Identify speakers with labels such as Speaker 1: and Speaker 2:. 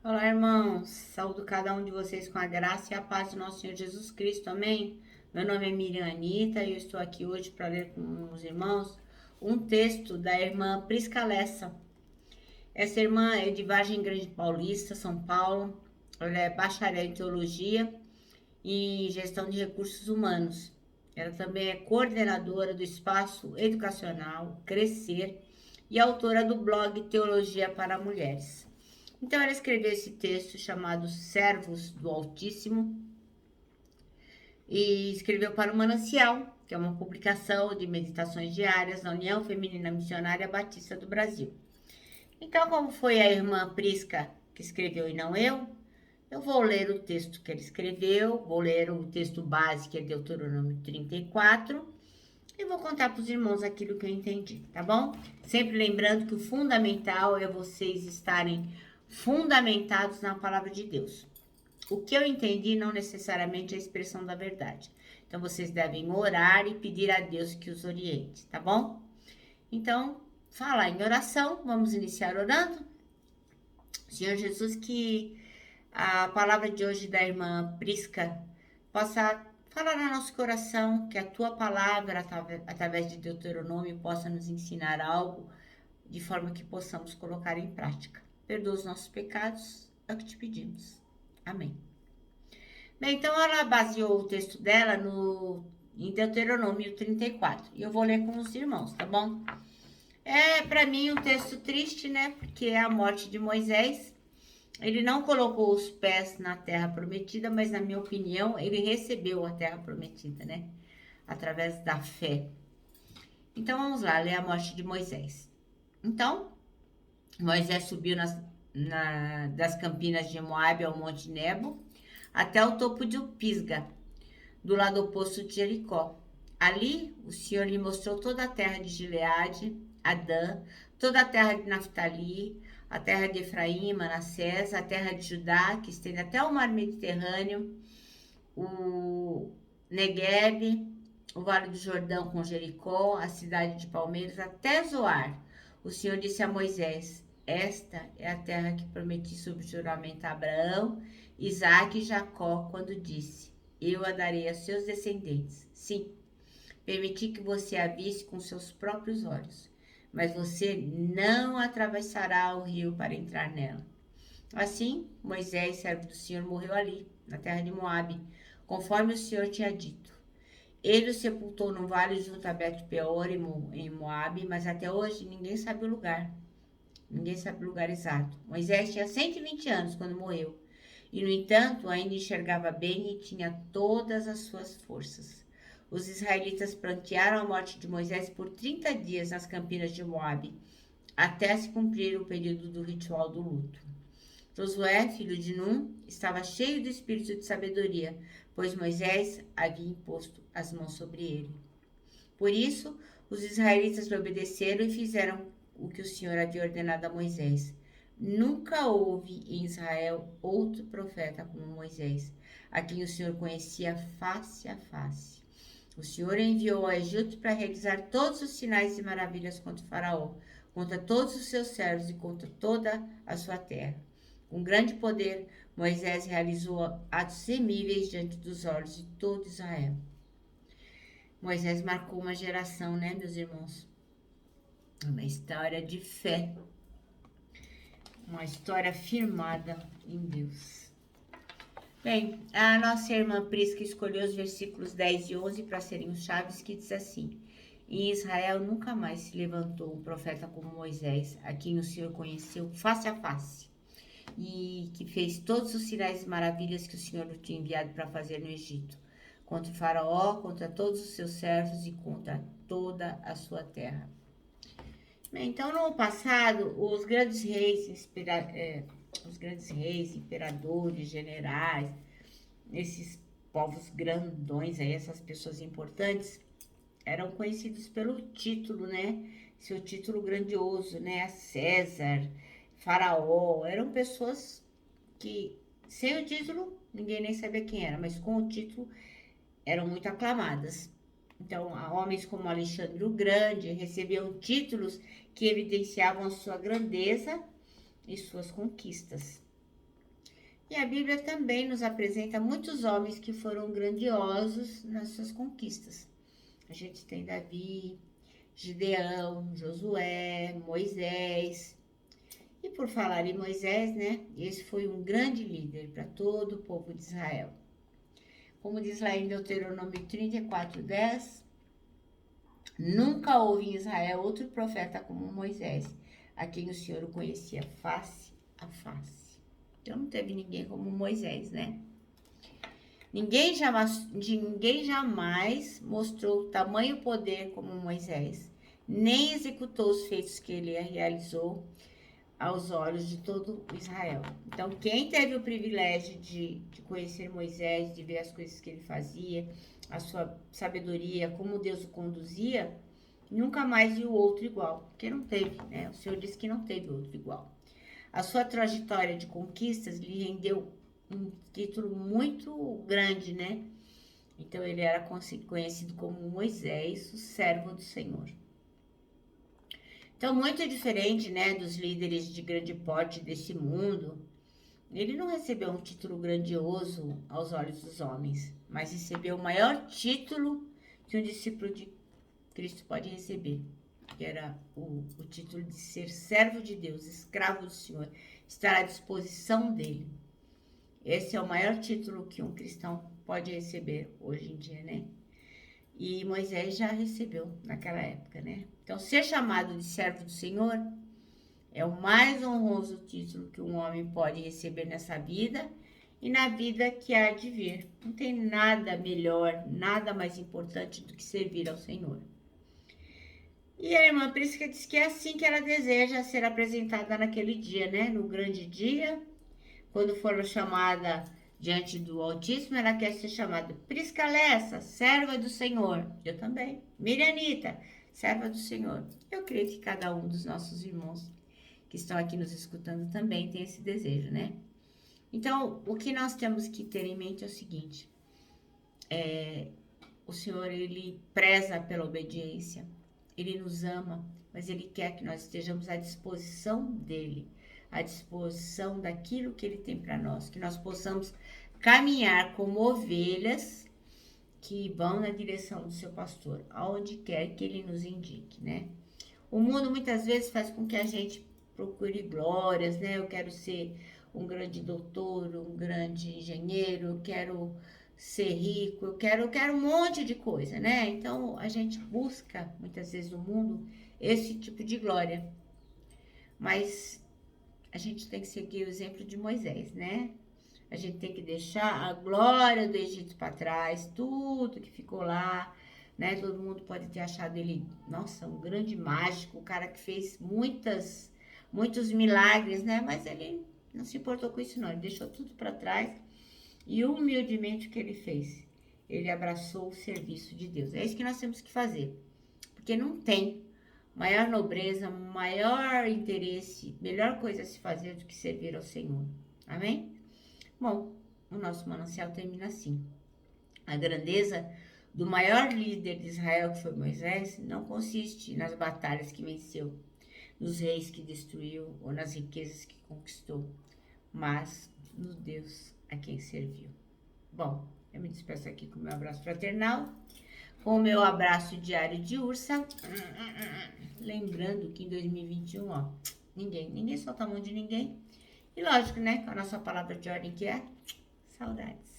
Speaker 1: Olá, irmãos. Saúdo cada um de vocês com a graça e a paz do nosso Senhor Jesus Cristo. Amém? Meu nome é Miriam Anita e eu estou aqui hoje para ler com os irmãos um texto da irmã Prisca Lessa. Essa irmã é de Vargem Grande Paulista, São Paulo. Ela é bacharel em teologia e gestão de recursos humanos. Ela também é coordenadora do espaço educacional Crescer e autora do blog Teologia para Mulheres. Então ela escreveu esse texto chamado Servos do Altíssimo e escreveu para o Manancial, que é uma publicação de meditações diárias da União Feminina Missionária Batista do Brasil. Então, como foi a irmã Prisca que escreveu e não eu vou ler o texto que ela escreveu, vou ler o texto base, que é Deuteronômio 34, e vou contar para os irmãos aquilo que eu entendi, tá bom? Sempre lembrando que o fundamental é vocês estarem fundamentados na palavra de Deus. O que eu entendi não necessariamente é a expressão da verdade. Então vocês devem orar e pedir a Deus que os oriente, tá bom? Então, falar em oração, vamos iniciar orando. Senhor Jesus, que a palavra de hoje da irmã Prisca possa falar no nosso coração, que a tua palavra, através de Deuteronômio, possa nos ensinar algo de forma que possamos colocar em prática. Perdoa os nossos pecados, é o que te pedimos. Amém. Bem, então ela baseou o texto dela em Deuteronômio 34. E eu vou ler com os irmãos, tá bom? É, para mim, um texto triste, né? Porque é a morte de Moisés. Ele não colocou os pés na terra prometida, mas, na minha opinião, ele recebeu a terra prometida, né? Através da fé. Então, vamos lá, ler a morte de Moisés. Então, Moisés subiu das campinas de Moabe ao Monte Nebo, até o topo de Pisga, do lado oposto de Jericó. Ali, o Senhor lhe mostrou toda a terra de Gileade, Adã, toda a terra de Naftali, a terra de Efraim, Manassés, a terra de Judá, que estende até o mar Mediterrâneo, o Negueb, o Vale do Jordão com Jericó, a cidade de Palmeiras, até Zoar. O Senhor disse a Moisés: esta é a terra que prometi sob juramento a Abraão, Isaque e Jacó, quando disse: eu a darei a seus descendentes. Sim, permiti que você a visse com seus próprios olhos, mas você não atravessará o rio para entrar nela. Assim, Moisés, servo do Senhor, morreu ali, na terra de Moabe, conforme o Senhor tinha dito. Ele o sepultou no vale junto a Bet-peor, em Moabe, mas até hoje ninguém sabe o lugar. Ninguém sabe o lugar exato. Moisés tinha 120 anos quando morreu. E, no entanto, ainda enxergava bem e tinha todas as suas forças. Os israelitas prantearam a morte de Moisés por 30 dias nas campinas de Moabe, até se cumprir o período do ritual do luto. Josué, filho de Num, estava cheio do espírito de sabedoria, pois Moisés havia imposto as mãos sobre ele. Por isso, os israelitas lhe obedeceram e fizeram o que o Senhor havia ordenado a Moisés. Nunca houve em Israel outro profeta como Moisés, a quem o Senhor conhecia face a face. O Senhor enviou ao Egito para realizar todos os sinais e maravilhas contra o Faraó, contra todos os seus servos e contra toda a sua terra. Com grande poder, Moisés realizou atos temíveis diante dos olhos de todo Israel. Moisés marcou uma geração, né, meus irmãos? Uma história de fé, uma história firmada em Deus. Bem, a nossa irmã Prisca escolheu os versículos 10 e 11 para serem os chaves, que diz assim: em Israel nunca mais se levantou um profeta como Moisés, a quem o Senhor conheceu face a face, e que fez todos os sinais e maravilhas que o Senhor lhe tinha enviado para fazer no Egito, contra o Faraó, contra todos os seus servos e contra toda a sua terra. Então, no passado, os grandes reis, imperadores, generais, esses povos grandões aí, essas pessoas importantes, eram conhecidos pelo título, né? Seu título grandioso, né? César, Faraó, eram pessoas que, sem o título, ninguém nem sabia quem era, mas com o título eram muito aclamadas. Então, homens como Alexandre o Grande recebiam títulos que evidenciavam a sua grandeza e suas conquistas. E a Bíblia também nos apresenta muitos homens que foram grandiosos nas suas conquistas. A gente tem Davi, Gideão, Josué, Moisés. E por falar em Moisés, né? Esse foi um grande líder para todo o povo de Israel. Como diz lá em Deuteronômio 34:10, nunca houve em Israel outro profeta como Moisés, a quem o Senhor o conhecia face a face. Então não teve ninguém como Moisés, né? Ninguém jamais mostrou tamanho poder como Moisés, nem executou os feitos que ele realizou aos olhos de todo Israel. Então, quem teve o privilégio de conhecer Moisés, de ver as coisas que ele fazia, a sua sabedoria, como Deus o conduzia, nunca mais viu outro igual, porque não teve, né? O Senhor disse que não teve outro igual. A sua trajetória de conquistas lhe rendeu um título muito grande, né? Então, ele era conhecido como Moisés, o servo do Senhor. Então, muito diferente, né, dos líderes de grande porte desse mundo, ele não recebeu um título grandioso aos olhos dos homens, mas recebeu o maior título que um discípulo de Cristo pode receber, que era o título de ser servo de Deus, escravo do Senhor, estar à disposição dele. Esse é o maior título que um cristão pode receber hoje em dia, né? E Moisés já recebeu naquela época, né? Então, ser chamado de servo do Senhor é o mais honroso título que um homem pode receber nessa vida e na vida que há de vir. Não tem nada melhor, nada mais importante do que servir ao Senhor. E a irmã Prisca diz que é assim que ela deseja ser apresentada naquele dia, né? No grande dia, quando for chamada diante do Altíssimo, ela quer ser chamada Prisca Lessa, serva do Senhor. Eu também. Mirianita, serva do Senhor. Eu creio que cada um dos nossos irmãos que estão aqui nos escutando também tem esse desejo, né? Então, o que nós temos que ter em mente é o seguinte: o Senhor, ele preza pela obediência, ele nos ama, mas ele quer que nós estejamos à disposição dele, à disposição daquilo que ele tem para nós, que nós possamos caminhar como ovelhas que vão na direção do seu pastor, aonde quer que ele nos indique, né? O mundo muitas vezes faz com que a gente procure glórias, né? Eu quero ser um grande doutor, um grande engenheiro, eu quero ser rico, eu quero um monte de coisa, né? Então a gente busca muitas vezes no mundo esse tipo de glória. Mas a gente tem que seguir o exemplo de Moisés, né? A gente tem que deixar a glória do Egito para trás, tudo que ficou lá, né? Todo mundo pode ter achado ele, nossa, um grande mágico, o cara que fez muitos milagres, né? Mas ele não se importou com isso, não. Ele deixou tudo para trás e humildemente o que ele fez? Ele abraçou o serviço de Deus. É isso que nós temos que fazer, porque não tem maior nobreza, maior interesse, melhor coisa a se fazer do que servir ao Senhor. Amém? Bom, o nosso manancial termina assim. A grandeza do maior líder de Israel, que foi Moisés, não consiste nas batalhas que venceu, nos reis que destruiu ou nas riquezas que conquistou, mas no Deus a quem serviu. Bom, eu me despeço aqui com o meu abraço fraternal, com o meu abraço diário de ursa. Lembrando que em 2021, ó, ninguém solta a mão de ninguém. E lógico, né, com a nossa palavra de ordem que é saudades.